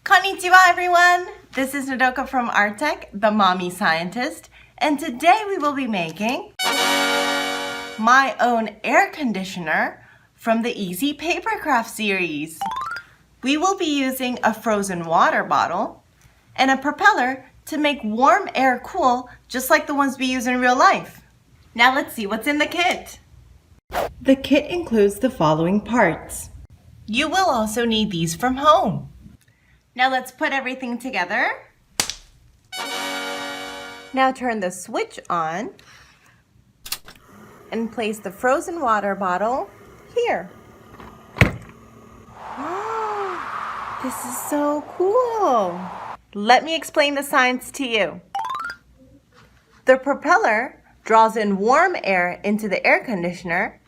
Konnichiwa everyone! This is Nodoka from Artec, the mommy scientist, and today we will be making my own air conditioner from the Easy Papercraft series. We will be using a frozen water bottle and a propeller to make warm air cool just like the ones we use in real life. Now let's see what's in the kit. The kit includes the following parts. You will also need these from home. Now let's put everything together. Now turn the switch on and place the frozen water bottle here. Oh, this is so cool. Let me explain the science to you. The propeller draws in warm air into the air conditioner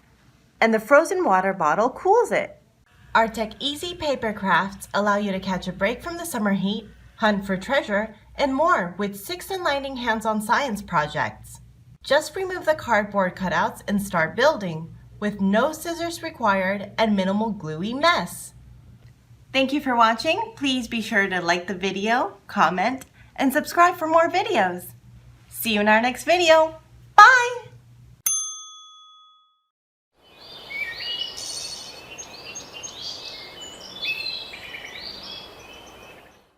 and the frozen water bottle cools it. Artec Easy Papercrafts allow you to catch a break from the summer heat, hunt for treasure, and more with 6 enlightening hands-on science projects. Just remove the cardboard cutouts and start building, with no scissors required and minimal gluey mess. Thank you for watching. Please be sure to like the video, comment, and subscribe for more videos. See you in our next video. Bye!